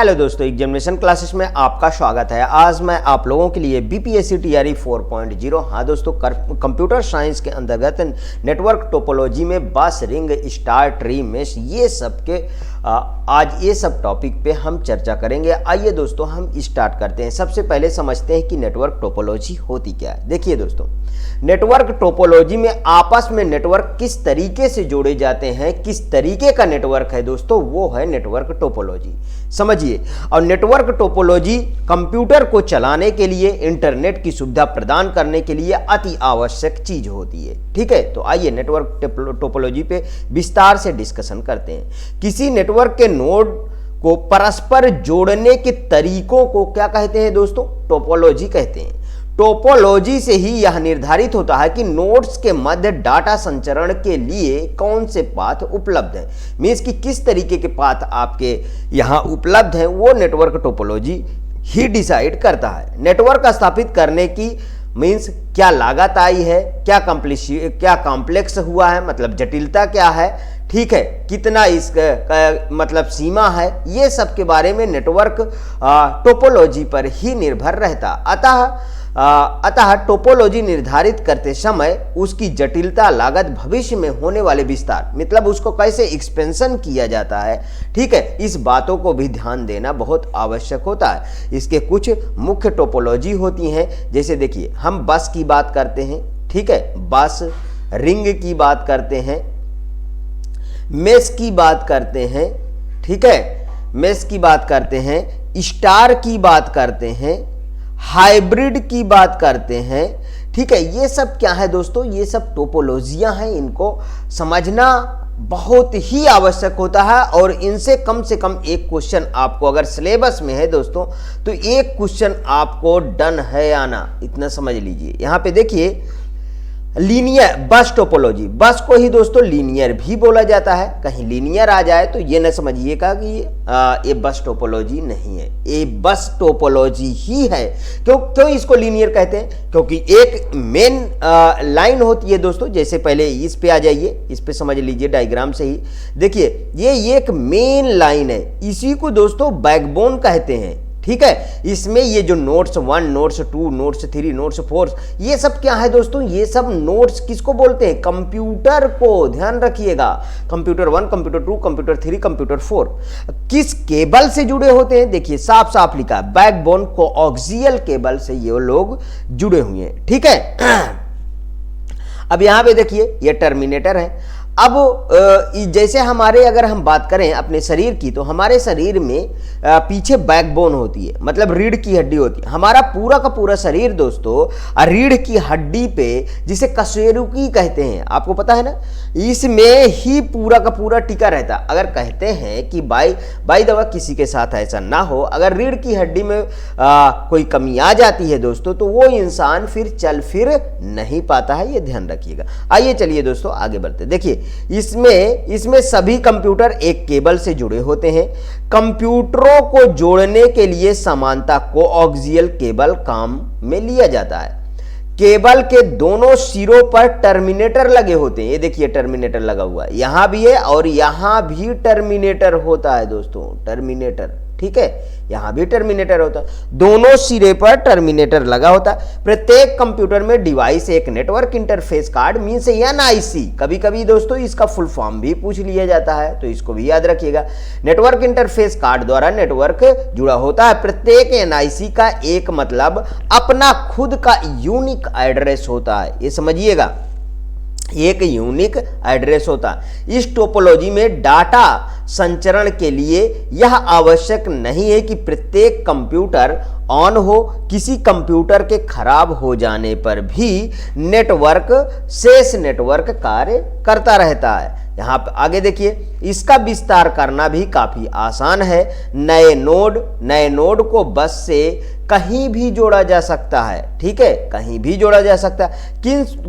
Hello दोस्तों, examination classes में आपका स्वागत है। आज मैं आप लोगों के लिए बीपीएससी टीआरई 4.0 हाँ दोस्तों, कंप्यूटर साइंस के अंतर्गत नेटवर्क टोपोलॉजी में बस, रिंग, स्टार, ट्री, मेश, ये सब के आज ये सब टॉपिक पे हम चर्चा करेंगे। आइए दोस्तों हम स्टार्ट करते हैं। सबसे पहले समझते हैं कि नेटवर्क टोपोलॉजी होती क्या है। देखिए दोस्तों, नेटवर्क टोपोलॉजी में आपस में नेटवर्क किस तरीके से जोड़े जाते हैं, किस तरीके का नेटवर्क है दोस्तों, वो है नेटवर्क टोपोलॉजी। समझिए, और नेटवर्क टोपोलॉजी कंप्यूटर को चलाने के लिए, इंटरनेट की सुविधा प्रदान करने के लिए अति आवश्यक चीज होती है। ठीक है, तो आइए नेटवर्क टोपोलॉजी पे विस्तार से डिस्कशन करते हैं। किसी नेटवर्क के नोड को परस्पर जोड़ने के तरीकों को क्या कहते हैं दोस्तों? टोपोलॉजी कहते हैं। टोपोलॉजी से ही यह निर्धारित होता है कि नोड्स के मध्य डाटा संचरण के लिए कौन से पाथ उपलब्ध हैं। मीन्स कि किस तरीके के पाथ आपके यहाँ उपलब्ध हैं, वो नेटवर्क टोपोलॉजी ही डिसाइड करता है। नेटवर्क स्थापित करने की मीन्स क्या लागत आई है, क्या कॉम्प्लेक्स हुआ है, मतलब जटिलता क्या है, ठीक है, कितना इसका मतलब सीमा है, ये सब के बारे में नेटवर्क टोपोलॉजी पर ही निर्भर रहता। अतः टोपोलॉजी निर्धारित करते समय उसकी जटिलता, लागत, भविष्य में होने वाले विस्तार, मतलब उसको कैसे एक्सपेंशन किया जाता है, ठीक है, इस बातों को भी ध्यान देना बहुत आवश्यक होता है। इसके कुछ मुख्य टोपोलॉजी होती हैं, जैसे देखिए हम बस की बात करते हैं, ठीक है, बस, रिंग की बात करते हैं, मेश की बात करते हैं, ठीक है, मेश की बात करते हैं, स्टार की बात करते हैं, हाइब्रिड की बात करते हैं, ठीक है। ये सब क्या है दोस्तों? ये सब टोपोलॉजियां हैं। इनको समझना बहुत ही आवश्यक होता है और इनसे कम से कम एक क्वेश्चन आपको अगर सिलेबस में है दोस्तों, तो एक क्वेश्चन आपको डन है आना, इतना समझ लीजिए। यहां पे देखिए लीनियर बस टोपोलॉजी, बस को ही दोस्तों लीनियर भी बोला जाता है। कहीं लीनियर आ जाए तो ये न समझिएगा कि ये बस टोपोलॉजी नहीं है, ये बस टोपोलॉजी ही है। क्यों इसको लीनियर कहते हैं? क्योंकि एक मेन लाइन होती है दोस्तों। जैसे पहले इस पे आ जाइए, इस पे समझ लीजिए डायग्राम से ही। देखिए ये एक मेन लाइन है, इसी को दोस्तों बैकबोन कहते हैं, ठीक है। इसमें ये जो नोड्स 1, नोड्स 2, नोड्स 3, नोड्स 4, ये सब क्या है दोस्तों? ये सब नोड्स किसको बोलते हैं? कंप्यूटर को। ध्यान रखिएगा, कंप्यूटर 1, कंप्यूटर 2, कंप्यूटर 3, कंप्यूटर 4 किस केबल से जुड़े होते हैं? देखिए साफ साफ लिखा है, बैकबोन कोएक्सियल केबल से ये लोग जुड़े हुए हैं, ठीक है। अब यहां पे देखिए ये टर्मिनेटर है। अब जैसे हमारे अगर हम बात करें अपने शरीर की, तो हमारे शरीर में पीछे बैकबोन होती है, मतलब रीढ़ की हड्डी होती है। हमारा पूरा का पूरा शरीर दोस्तों रीढ़ की हड्डी पे, जिसे कशेरुकी कहते हैं, आपको पता है ना, इसमें ही पूरा का पूरा टिका रहता। अगर कहते हैं कि बाई दवा किसी के साथ ऐसा ना हो, अगर रीढ़ की हड्डी में कोई कमी आ जाती है दोस्तों, तो वो इंसान फिर चल फिर नहीं पाता है, ये ध्यान रखिएगा। आइए चलिए दोस्तों आगे बढ़ते। देखिए इसमें सभी कंप्यूटर एक केबल से जुड़े होते हैं। कंप्यूटरों को जोड़ने के लिए समानता कोएक्सियल केबल काम में लिया जाता है। केबल के दोनों सिरों पर टर्मिनेटर लगे होते हैं। ये देखिए टर्मिनेटर लगा हुआ है, यहां भी है और यहां भी टर्मिनेटर होता है दोस्तों, टर्मिनेटर, ठीक है, यहां भी टर्मिनेटर होता है। दोनों सिरे पर टर्मिनेटर लगा होता है। प्रत्येक कंप्यूटर में डिवाइस एक network interface card means NIC, कभी कभी दोस्तों इसका फुल फॉर्म भी पूछ लिया जाता है, तो इसको भी याद रखिएगा। नेटवर्क इंटरफेस कार्ड द्वारा नेटवर्क जुड़ा होता है। प्रत्येक एनआईसी का एक मतलब अपना खुद का यूनिक एड्रेस होता है, ये समझिएगा, एक यूनिक एड्रेस होता है। इस टोपोलॉजी में डाटा संचरण के लिए यह आवश्यक नहीं है कि प्रत्येक कंप्यूटर ऑन हो। किसी कंप्यूटर के खराब हो जाने पर भी नेटवर्क शेष नेटवर्क कार्य करता रहता है। यहाँ पे आगे देखिए, इसका विस्तार करना भी काफी आसान है। नए नोड को बस से कहीं भी जोड़ा जा सकता है, ठीक है, कहीं भी जोड़ा जा सकता है।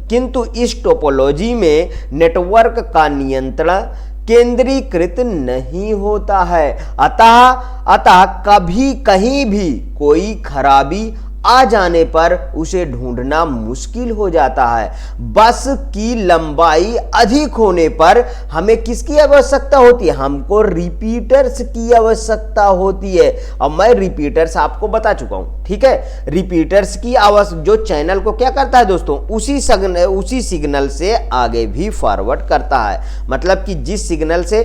किंतु इस टोपोलॉजी में नेटवर्क का नियंत्रण केंद्रीकृत नहीं होता है। अतः कभी कहीं भी कोई खराबी आ जाने पर उसे ढूंढना मुश्किल हो जाता है। बस की लंबाई अधिक होने पर हमें किसकी आवश्यकता होती है? हमको रिपीटर्स की आवश्यकता होती है। अब मैं रिपीटर्स आपको बता चुका हूं, ठीक है। रिपीटर्स की जो चैनल को क्या करता है दोस्तों, उसी सिग्नल से आगे भी फॉरवर्ड करता है। मतलब कि जिस सिग्नल से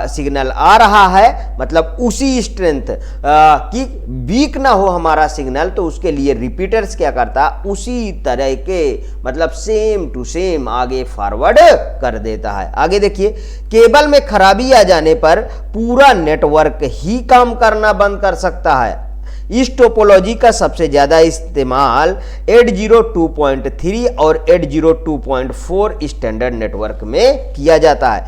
सिग्नल आ रहा है, मतलब उसी स्ट्रेंथ की वीक ना हो हमारा सिग्नल, तो उसके लिए रिपीटर्स क्या करता है, उसी तरह के मतलब सेम टू सेम आगे फॉरवर्ड कर देता है। आगे देखिए, केबल में खराबी आ जाने पर पूरा नेटवर्क ही काम करना बंद कर सकता है। इस टोपोलॉजी का सबसे ज्यादा इस्तेमाल 802.3 और 802.4 स्टैंडर्ड नेटवर्क में किया जाता है।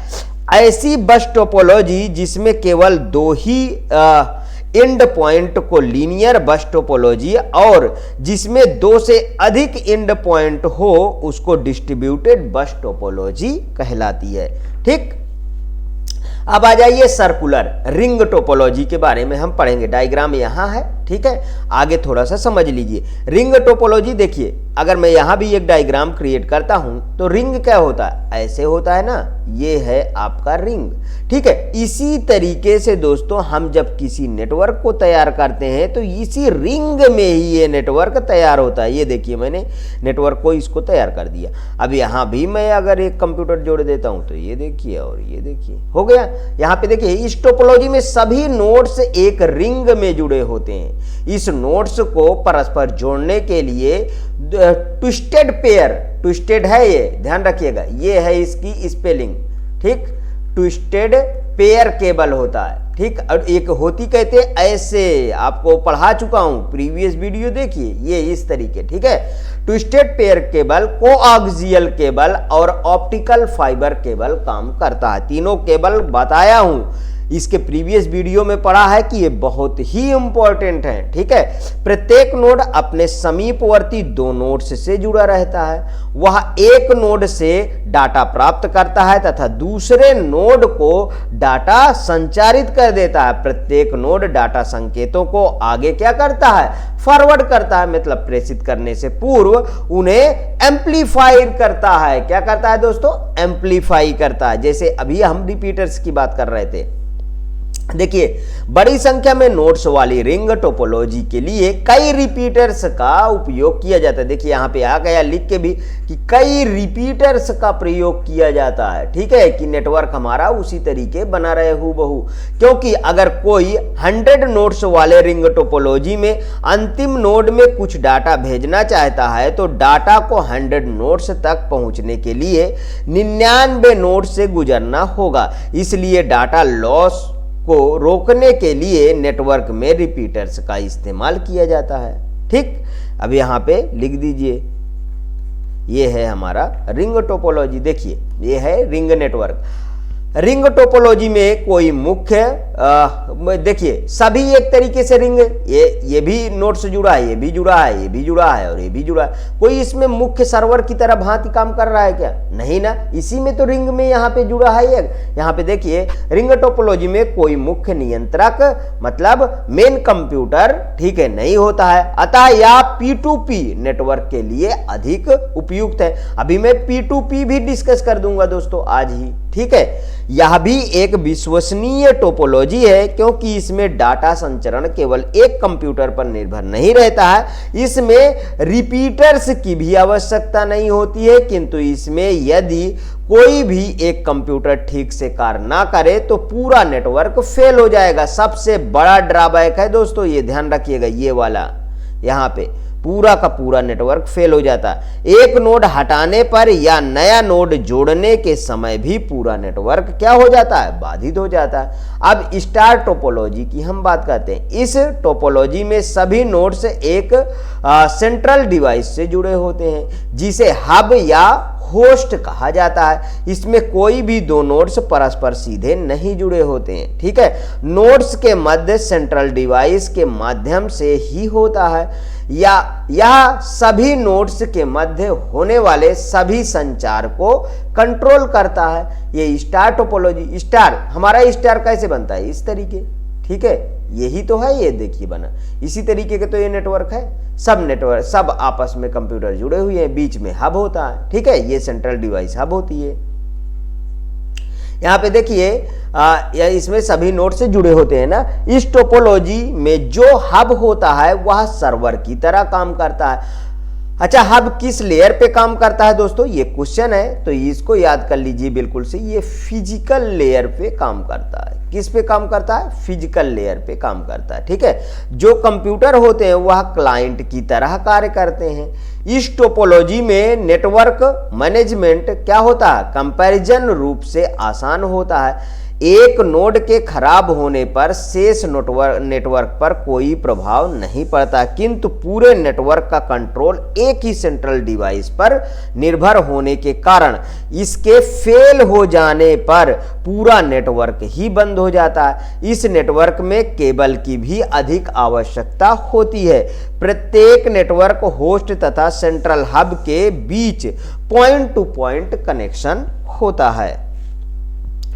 ऐसी बस टोपोलॉजी जिसमें केवल दो ही एंड पॉइंट को लीनियर बस टोपोलॉजी, और जिसमें दो से अधिक एंड पॉइंट हो उसको डिस्ट्रीब्यूटेड बस टोपोलॉजी कहलाती है। ठीक, अब आ जाइए सर्कुलर रिंग टोपोलॉजी के बारे में हम पढ़ेंगे। डायग्राम यहां है, ठीक है, आगे थोड़ा सा समझ लीजिए। रिंग टोपोलॉजी देखिए, अगर मैं यहां भी एक डायग्राम क्रिएट करता हूं तो रिंग क्या होता है, ऐसे होता है ना, ये है आपका रिंग, ठीक है। इसी तरीके से दोस्तों हम जब किसी नेटवर्क को तैयार करते हैं तो इसी रिंग में ही ये नेटवर्क तैयार होता है। ये देखिए, मैंने नेटवर्क को इसको तैयार कर दिया। अब यहां भी मैं अगर एक कंप्यूटर जोड़ देता हूं तो ये देखिए और ये देखिए, हो गया। यहां पे देखिए, इस टोपोलॉजी में सभी नोड्स एक रिंग में जुड़े होते हैं। इस नोड्स को परस्पर जोड़ने के लिए ट्विस्टेड पेयर, ट्विस्टेड है ये, ध्यान रखिएगा, ये है इसकी स्पेलिंग, ठीक, ट्विस्टेड पेयर केबल होता है, ठीक। और एक होती कहते ऐसे, आपको पढ़ा चुका हूं, प्रीवियस वीडियो देखिए, ये इस तरीके, ठीक है। ट्विस्टेड पेयर केबल, कोआक्सियल केबल और ऑप्टिकल फाइबर केबल काम करता है। तीनों केबल बताया हूं, इसके प्रीवियस वीडियो में पढ़ा है कि ये बहुत ही इंपॉर्टेंट है, ठीक है। प्रत्येक नोड अपने समीपवर्ती दो नोड्स से जुड़ा रहता है। वह एक नोड से डाटा प्राप्त करता है तथा दूसरे नोड को डाटा संचारित कर देता है। प्रत्येक नोड डाटा संकेतों को आगे क्या करता है, फॉरवर्ड करता है, मतलब प्रेषित करने से पूर्व उन्हें एम्पलीफाई करता है। क्या करता है दोस्तों, एम्पलीफाई करता है। जैसे अभी हम रिपीटर्स की बात कर रहे थे, देखिए, बड़ी संख्या में नोड्स वाली रिंग टोपोलॉजी के लिए कई रिपीटर्स का उपयोग किया जाता है। देखिए यहां पे आ गया लिख के भी कि कई रिपीटर्स का प्रयोग किया जाता है, ठीक है, कि नेटवर्क हमारा उसी तरीके बना रहे हूबहू। क्योंकि अगर कोई 100 नोड्स वाले रिंग टोपोलॉजी में अंतिम नोड में कुछ डाटा भेजना चाहता है तो डाटा को 100 नोड्स तक पहुंचने के लिए 99 नोड से गुजरना होगा। इसलिए डाटा लॉस को रोकने के लिए नेटवर्क में रिपीटर्स का इस्तेमाल किया जाता है, ठीक। अब यहां पे लिख दीजिए, ये है हमारा रिंग टोपोलॉजी। देखिए, ये है रिंग नेटवर्क। रिंग टोपोलॉजी में कोई मुख्य देखिए, सभी एक तरीके से रिंग, ये भी नोड से जुड़ा है, ये भी जुड़ा है, ये भी जुड़ा है और ये भी जुड़ा है। कोई इसमें मुख्य सर्वर की तरह भांति काम कर रहा है क्या? नहीं ना, इसी में तो रिंग में यहाँ पे जुड़ा है। यहाँ पे देखिए, रिंग टोपोलॉजी में कोई मुख्य नियंत्रक मतलब मेन कंप्यूटर, ठीक है, नहीं होता है। अतः यह P2P नेटवर्क के लिए अधिक उपयुक्त है। अभी मैं P2P भी डिस्कस कर दूंगा दोस्तों आज ही, ठीक है। यह भी एक विश्वसनीय टोपोलॉजी है क्योंकि इसमें डाटा संचरण केवल एक कंप्यूटर पर निर्भर नहीं रहता है। इसमें रिपीटर्स की भी आवश्यकता नहीं होती है, किंतु इसमें यदि कोई भी एक कंप्यूटर ठीक से कार्य ना करे तो पूरा नेटवर्क फेल हो जाएगा। सबसे बड़ा ड्रॉबैक है दोस्तों, ये ध्यान रखिएगा, ये वाला, यहां पे पूरा का पूरा नेटवर्क फेल हो जाता है। एक नोड हटाने पर या नया नोड जोड़ने के समय भी पूरा नेटवर्क क्या हो जाता है, बाधित हो जाता है। अब स्टार टोपोलॉजी की हम बात करते हैं। इस टोपोलॉजी में सभी नोड्स एक सेंट्रल डिवाइस से जुड़े होते हैं जिसे हब या होस्ट कहा जाता है। इसमें कोई भी दो नोड्स परस्पर सीधे नहीं जुड़े होते हैं, ठीक है। नोड्स के मध्य सेंट्रल डिवाइस के माध्यम से ही होता है या यह सभी नोड्स के मध्य होने वाले सभी संचार को कंट्रोल करता है। ये स्टार टोपोलॉजी, स्टार हमारा स्टार कैसे बनता है, इस तरीके, ठीक है, यही तो है, ये देखिए बना इसी तरीके का तो ये नेटवर्क है। सब नेटवर्क सब आपस में कंप्यूटर जुड़े हुए हैं, बीच में हब होता है, ठीक है, ये सेंट्रल डिवाइस हब होती है। यहाँ पे देखिए इसमें सभी नोड से जुड़े होते हैं ना। इस टोपोलॉजी में जो हब होता है वह सर्वर की तरह काम करता है। अच्छा, हब किस लेयर पे काम करता है दोस्तों, ये क्वेश्चन है, तो इसको याद कर लीजिए बिल्कुल से। ये फिजिकल लेयर पे काम करता है। किस पे काम करता है, फिजिकल लेयर पे काम करता है, ठीक है। जो कंप्यूटर होते हैं वह क्लाइंट की तरह कार्य करते हैं। इस टोपोलॉजी में नेटवर्क मैनेजमेंट क्या होता है, कंपैरिजन रूप से आसान होता है। एक नोड के खराब होने पर शेष नेटवर्क पर कोई प्रभाव नहीं पड़ता, किंतु पूरे नेटवर्क का कंट्रोल एक ही सेंट्रल डिवाइस पर निर्भर होने के कारण इसके फेल हो जाने पर पूरा नेटवर्क ही बंद हो जाता है। इस नेटवर्क में केबल की भी अधिक आवश्यकता होती है। प्रत्येक नेटवर्क होस्ट तथा सेंट्रल हब के बीच पॉइंट टू पॉइंट कनेक्शन होता है।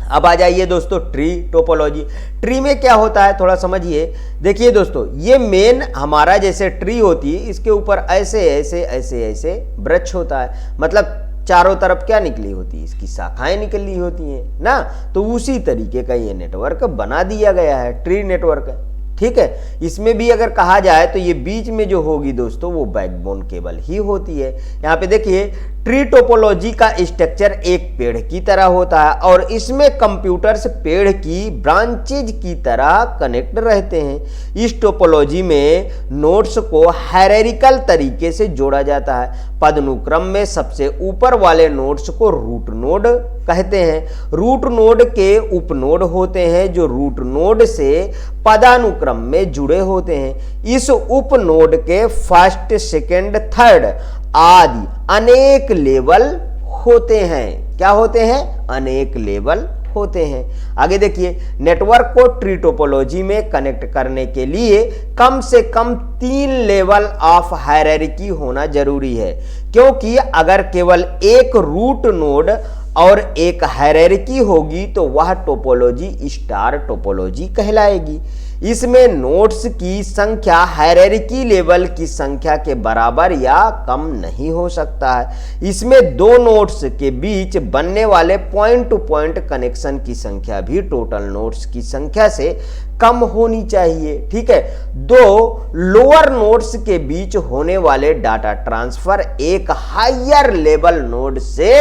अब आ जाइए दोस्तों ट्री टोपोलॉजी। ट्री में क्या होता है थोड़ा समझिए। देखिए दोस्तों, ये मेन हमारा जैसे ट्री होती है, इसके ऊपर ऐसे ऐसे ऐसे ऐसे वृक्ष होता है, मतलब चारों तरफ क्या निकली होती है, इसकी शाखाएं निकली होती हैं ना। तो उसी तरीके का ये नेटवर्क बना दिया गया है, ट्री नेटवर्क, ठीक है। इसमें भी अगर कहा जाए तो ये बीच में जो होगी दोस्तों वो बैकबोन केबल ही होती है। यहाँ पे देखिए ट्री टोपोलॉजी का स्ट्रक्चर एक पेड़ की तरह होता है और इसमें कंप्यूटर्स पेड़ की ब्रांचेज की तरह कनेक्ट रहते हैं। इस टोपोलॉजी में नोड्स को हायरार्किकल तरीके से जोड़ा जाता है। पदानुक्रम में सबसे ऊपर वाले नोड्स को रूट नोड कहते हैं। रूट नोड के उपनोड होते हैं जो रूट नोड से पदानुक्रम में जुड़े होते हैं। इस उपनोड के फर्स्ट, सेकंड, थर्ड आदि अनेक लेवल होते हैं। क्या होते हैं, अनेक लेवल होते हैं। आगे देखिए, नेटवर्क को ट्री टोपोलॉजी में कनेक्ट करने के लिए कम से कम 3 लेवल ऑफ हायरार्की होना जरूरी है, क्योंकि अगर केवल एक रूट नोड और एक हायरार्की होगी तो वह टोपोलॉजी स्टार टोपोलॉजी कहलाएगी। इसमें नोड्स की संख्या हायरार्की लेवल की संख्या के बराबर या कम नहीं हो सकता है। इसमें दो नोड्स के बीच बनने वाले पॉइंट टू पॉइंट कनेक्शन की संख्या भी टोटल नोड्स की संख्या से कम होनी चाहिए, ठीक है। दो लोअर नोड्स के बीच होने वाले डाटा ट्रांसफर एक हायर लेवल नोड से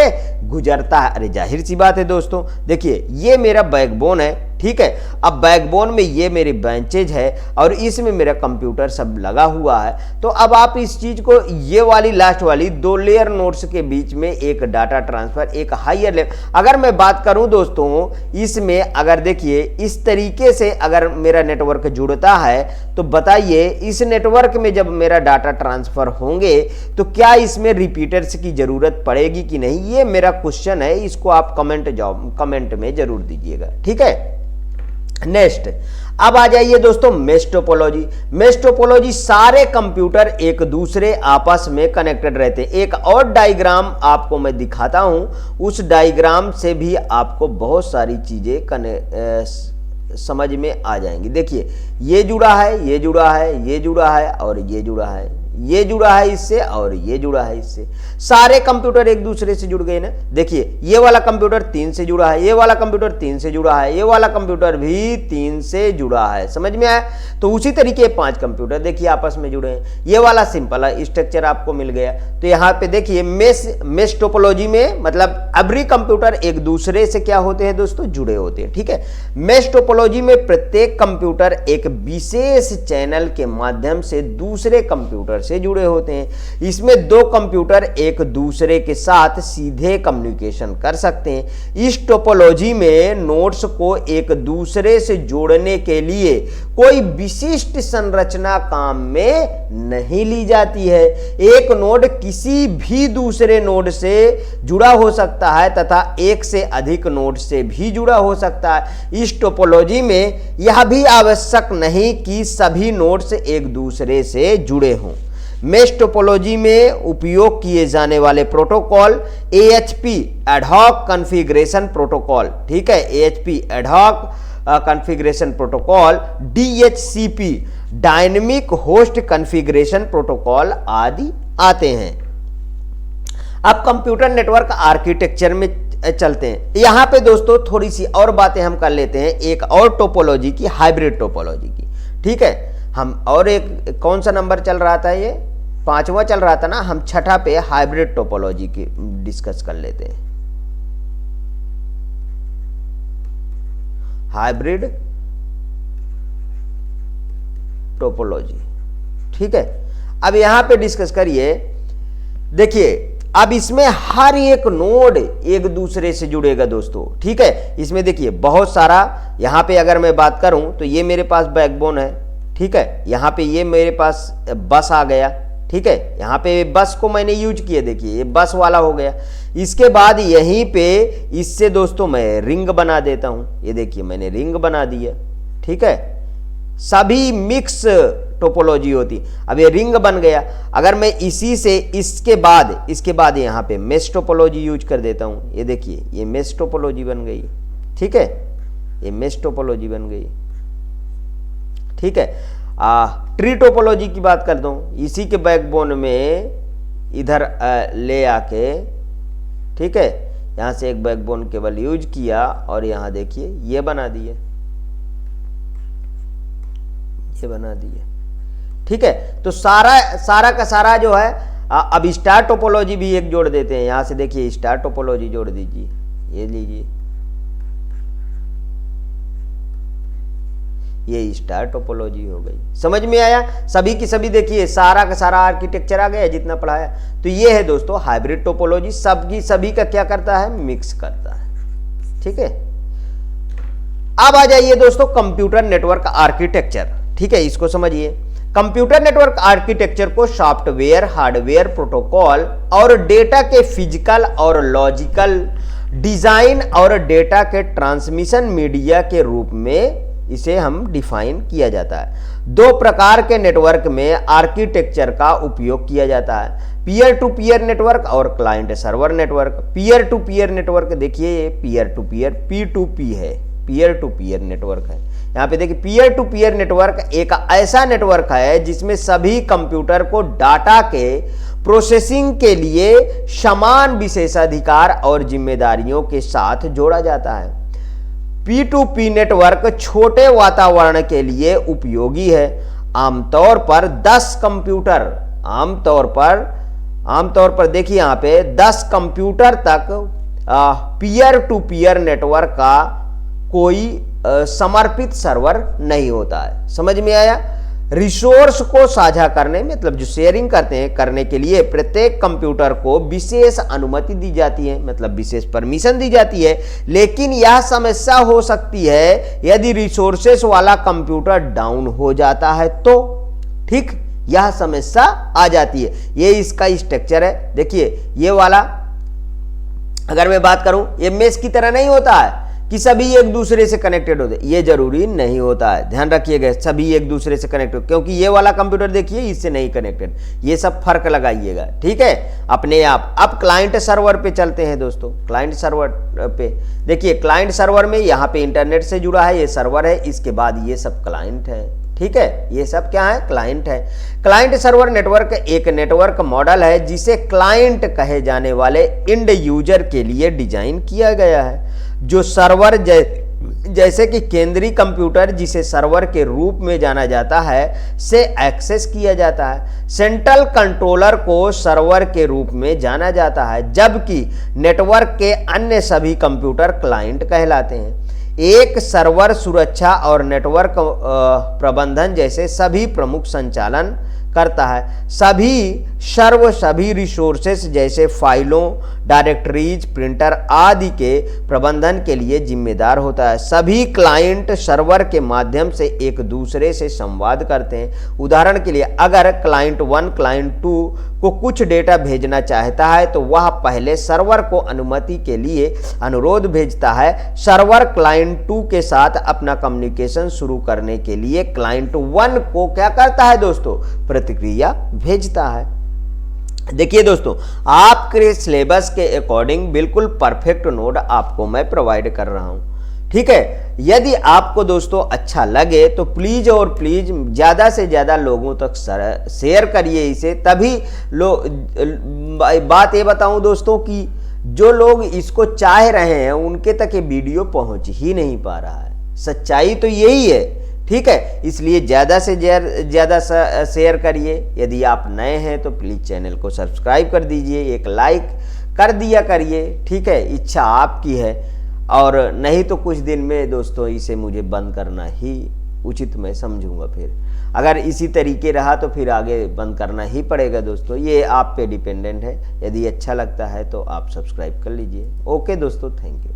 गुजरता है। अरे जाहिर सी बात है दोस्तों, देखिए ये मेरा बैकबोन है, ठीक है। अब बैकबोन में ये मेरी बेंचेज है और इसमें मेरा कंप्यूटर सब लगा हुआ है। तो अब आप इस चीज को, ये वाली लास्ट वाली 2 लेयर नोड्स के बीच में एक डाटा ट्रांसफर एक हायर लेवल, अगर मैं बात करूं दोस्तों इसमें, अगर देखिए इस तरीके से अगर मेरा नेटवर्क जुड़ता है तो बताइए इस नेटवर्क में जब मेरा डाटा ट्रांसफर होंगे तो क्या इसमें रिपीटर्स की जरूरत पड़ेगी कि नहीं, ये मेरा क्वेश्चन है। इसको आप कमेंट में जरूर दीजिएगा, ठीक है। नेक्स्ट, अब आ जाइए दोस्तों मेश टोपोलॉजी। मेश टोपोलॉजी सारे कंप्यूटर एक दूसरे आपस में कनेक्टेड रहते हैं। एक और डायग्राम आपको मैं दिखाता हूं, उस डायग्राम से भी आपको बहुत सारी चीजें समझ में आ जाएंगी। देखिए ये जुड़ा है, ये जुड़ा है, ये जुड़ा है और ये जुड़ा है, ये जुड़ा है इससे और ये जुड़ा है इससे। सारे कंप्यूटर एक दूसरे से जुड़ गए ना। देखिए ये वाला कंप्यूटर 3 से जुड़ा है, ये वाला कंप्यूटर 3 से जुड़ा है, ये वाला कंप्यूटर भी 3 से जुड़ा है। समझ में आया? तो उसी तरीके 5 कंप्यूटर देखिए आपस में जुड़े हैं। ये वाला सिंपल स्ट्रक्चर आपको मिल गया। तो यहाँ पे देखिए मेश टोपोलॉजी में मतलब एवरी कंप्यूटर एक दूसरे से क्या होते हैं दोस्तों, जुड़े होते हैं, ठीक है। मेश टोपोलॉजी में प्रत्येक कंप्यूटर एक विशेष चैनल के माध्यम से दूसरे कंप्यूटर से जुड़े होते हैं। इसमें 2 कंप्यूटर एक दूसरे के साथ सीधे कम्युनिकेशन कर सकते हैं। इस टोपोलॉजी में नोड्स को एक दूसरे से जोड़ने के लिए कोई विशिष्ट संरचना काम में नहीं ली जाती है। एक नोड किसी भी दूसरे नोड से जुड़ा हो सकता है तथा एक से अधिक नोड से भी जुड़ा हो सकता है। इस टोपोलॉजी में यह भी आवश्यक नहीं कि सभी नोड्स एक दूसरे से जुड़े हों। मेश टोपोलॉजी में उपयोग किए जाने वाले protocol AHP ad hoc configuration protocol, ठीक है। AHP ad hoc configuration protocol, DHCP dynamic host configuration protocol आदि आते हैं। अब कंप्यूटर नेटवर्क आर्किटेक्चर में चलते हैं। यहां पे दोस्तों थोड़ी सी और बातें हम कर लेते हैं, एक और टोपोलॉजी की, हाइब्रिड टोपोलॉजी की। ठीक है, हम और एक कौन सा नंबर चल रहा था, ये 5वां चल रहा था ना, हम 6ठा पे हाइब्रिड टोपोलॉजी की डिस्कस कर लेते हैं। हाइब्रिड टोपोलॉजी, ठीक है। अब यहां पे डिस्कस करिए। देखिए अब इसमें हर एक नोड एक दूसरे से जुड़ेगा दोस्तों, ठीक है। इसमें देखिए बहुत सारा, यहां पे अगर मैं बात करूं तो ये मेरे पास बैकबोन है, ठीक है। यहां पे ये मेरे पास बस आ गया, ठीक है। यहां पे बस को मैंने यूज किया, देखिए ये बस वाला हो गया। इसके बाद यहीं पे इससे दोस्तों मैं रिंग बना देता हूं, ये देखिए मैंने रिंग बना दिया, ठीक है। सभी मिक्स टोपोलॉजी होती। अब ये रिंग बन गया, अगर मैं इसी से इसके बाद यहां पे मेश टोपोलॉजी यूज कर देता हूं, ये देखिए ये मेश टोपोलॉजी बन गई, ठीक है। ये मेश टोपोलॉजी बन गई, ठीक है। ट्री टोपोलॉजी की बात कर दूं, इसी के बैकबोन में इधर ले आके, ठीक है, यहां से एक बैकबोन केबल यूज किया और यहां देखिए ये बना दिए, ये बना दिए, ठीक है। तो सारा का सारा जो है, अब स्टार टोपोलॉजी भी एक जोड़ देते हैं। यहां से देखिए स्टार टोपोलॉजी जोड़ दीजिए, ये लीजिए, ये स्टार टोपोलॉजी हो गई। समझ में आया? सभी की सभी देखिए सारा का सारा आर्किटेक्चर आ गया जितना पढ़ाया। तो ये है दोस्तों हाइब्रिड टोपोलॉजी, सभी का क्या करता है, मिक्स करता है, ठीक है। अब आ जाइए दोस्तों कंप्यूटर नेटवर्क आर्किटेक्चर, ठीक है, इसको समझिए। कंप्यूटर नेटवर्क आर्किटेक्चर को सॉफ्टवेयर, हार्डवेयर, प्रोटोकॉल और डेटा के फिजिकल और लॉजिकल डिजाइन और डेटा के ट्रांसमिशन मीडिया के रूप में इसे हम डिफाइन किया जाता है। दो प्रकार के नेटवर्क में आर्किटेक्चर का उपयोग किया जाता है, पीयर टू पीयर नेटवर्क और client server network. Peer to peer network देखिए ये पीयर टू पीयर P2P है, पीयर टू पीयर नेटवर्क है। यहां पे देखिए पीयर टू पीयर नेटवर्क एक ऐसा नेटवर्क है जिसमें सभी कंप्यूटर को डाटा के प्रोसेसिंग के लिए समान विशेषाधिकार और जिम्मेदारियों के साथ जोड़ा जाता है। P2P नेटवर्क छोटे वातावरण के लिए उपयोगी है। आमतौर पर 10 कंप्यूटर, आमतौर पर देखिए यहां पे 10 कंप्यूटर तक पीयर टू पीयर नेटवर्क का कोई समर्पित सर्वर नहीं होता है। समझ में आया? रिसोर्स को साझा करने, मतलब जो शेयरिंग करते हैं, करने के लिए प्रत्येक कंप्यूटर को विशेष अनुमति दी जाती है, मतलब विशेष परमिशन दी जाती है। लेकिन यह समस्या हो सकती है यदि रिसोर्सेस वाला कंप्यूटर डाउन हो जाता है तो, ठीक, यह समस्या आ जाती है। ये इसका स्ट्रक्चर है। देखिए ये वाला अगर मैं बात करूं, ये मेश की तरह नहीं होता है कि सभी एक दूसरे से कनेक्टेड होते, ये जरूरी नहीं होता है। ध्यान रखिएगा, सभी एक दूसरे से कनेक्टेड, क्योंकि ये वाला कंप्यूटर देखिए इससे नहीं कनेक्टेड, ये सब फर्क लगाइएगा, ठीक है, अपने आप। अब क्लाइंट सर्वर पे चलते हैं दोस्तों। क्लाइंट सर्वर पे देखिए, क्लाइंट सर्वर में यहाँ पे इंटरनेट से जुड़ा है, ये सर्वर है, इसके बाद ये सब क्लाइंट है, ठीक है, ये सब क्या है, क्लाइंट है। क्लाइंट सर्वर नेटवर्क एक नेटवर्क मॉडल है जिसे क्लाइंट कहे जाने वाले इंड यूजर के लिए डिजाइन किया गया है, जो सर्वर जैसे कि केंद्रीय कंप्यूटर, जिसे सर्वर के रूप में जाना जाता है, से एक्सेस किया जाता है। सेंट्रल कंट्रोलर को सर्वर के रूप में जाना जाता है, जबकि नेटवर्क के अन्य सभी कंप्यूटर क्लाइंट कहलाते हैं। एक सर्वर सुरक्षा और नेटवर्क प्रबंधन जैसे सभी प्रमुख संचालन करता है। सभी रिसोर्सेस जैसे फाइलों, डायरेक्टरीज, प्रिंटर आदि के प्रबंधन के लिए जिम्मेदार होता है। सभी क्लाइंट सर्वर के माध्यम से एक दूसरे से संवाद करते हैं। उदाहरण के लिए अगर क्लाइंट 1 क्लाइंट 2 को कुछ डेटा भेजना चाहता है तो वह पहले सर्वर को अनुमति के लिए अनुरोध भेजता है। सर्वर क्लाइंट 2 के साथ अपना कम्युनिकेशन शुरू करने के लिए क्लाइंट 1 को क्या करता है दोस्तों, प्रतिक्रिया भेजता है। देखिए दोस्तों, आपके सिलेबस के अकॉर्डिंग बिल्कुल परफेक्ट नोट आपको मैं प्रोवाइड कर रहा हूं, ठीक है। यदि आपको दोस्तों अच्छा लगे तो प्लीज और प्लीज ज़्यादा से ज़्यादा लोगों तक शेयर करिए इसे, तभी बात ये बताऊं दोस्तों कि जो लोग इसको चाह रहे हैं उनके तक ये वीडियो पहुंच ही नहीं पा रहा है। सच्चाई तो यही है, ठीक है। इसलिए ज़्यादा से ज़्यादा शेयर करिए। यदि आप नए हैं तो प्लीज़ चैनल को सब्सक्राइब कर दीजिए, एक लाइक कर दिया करिए, ठीक है। इच्छा आपकी है, और नहीं तो कुछ दिन में दोस्तों इसे मुझे बंद करना ही उचित मैं समझूंगा। फिर अगर इसी तरीके रहा तो फिर आगे बंद करना ही पड़ेगा दोस्तों, ये आप पे डिपेंडेंट है। यदि अच्छा लगता है तो आप सब्सक्राइब कर लीजिए। ओके दोस्तों, थैंक यू।